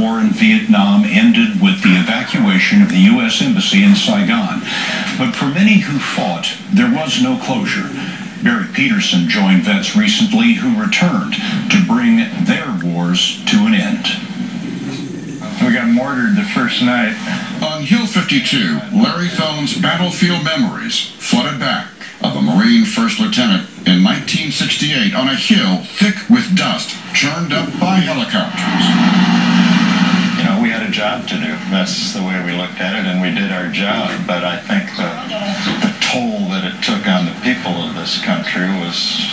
war in Vietnam ended with the evacuation of the U.S. Embassy in Saigon. But for many who fought, there was no closure. Barry Peterson joined vets recently who returned to bring their wars to an end. We got mortared the first night. On Hill 52, Larry Thone's battlefield memories flooded back of a Marine First Lieutenant in 1968 on a hill thick with dust churned up by helicopters. You know, we had a job to do. That's the way we looked at it, and we did our job. But I think the toll that it took on the people of this country was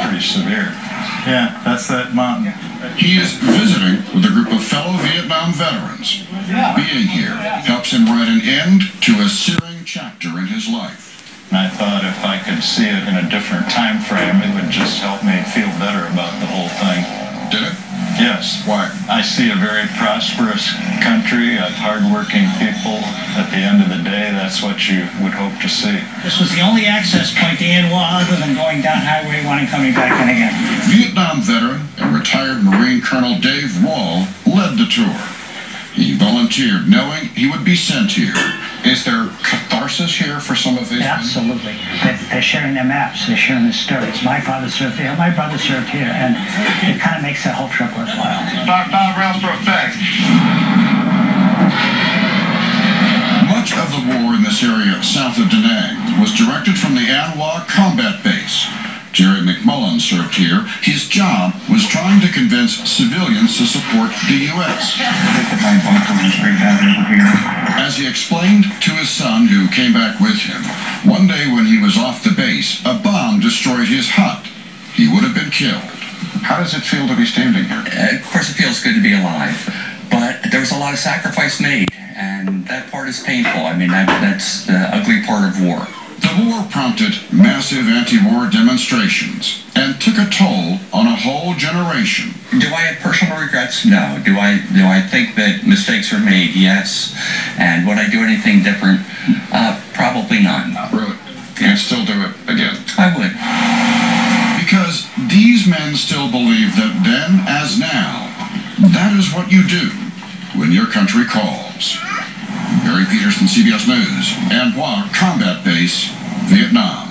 pretty severe. Yeah, that's that mountain. He is visiting with a group of fellow Vietnam veterans. Being here helps him write an end to a searing chapter in his life. And I thought if I could see it in a different time frame, it would just help me feel better about the whole thing. Did it? Yes. Why? I see a very prosperous country, hardworking people. At the end of the day, that's what you would hope to see. This was the only access point to Anwa other than going down Highway 1 and coming back in again. Vietnam veteran and retired Marine Colonel Dave Wall led the tour. He volunteered knowing he would be sent here. Is there catharsis here for some of these men? Absolutely. They're sharing their maps. They're sharing their stories. My father served here. My brother served here. And it kind of makes that whole trip worthwhile. 5 rounds for effect. Much of the war in this area south of Da Nang was directed from the Anwa combat base. Jerry McMullen served here. His job was trying to convince civilians to support the U.S. As he explained to his son, who came back with him, one day when he was off the base, a bomb destroyed his hut. He would have been killed. How does it feel to be standing here? Of course, it feels good to be alive, but there was a lot of sacrifice made, and that part is painful. I mean, that's the ugly part of war. The war prompted massive anti-war demonstrations and took a toll on a whole generation. Do I have personal regrets? No. Do I think that mistakes were made? Yes. And would I do anything different? Probably none. Really? You'd still do it again? I would. Because these men still believe that then, as now, that is what you do when your country calls. Barry Peterson, CBS News, Anhua Combat Base, Vietnam.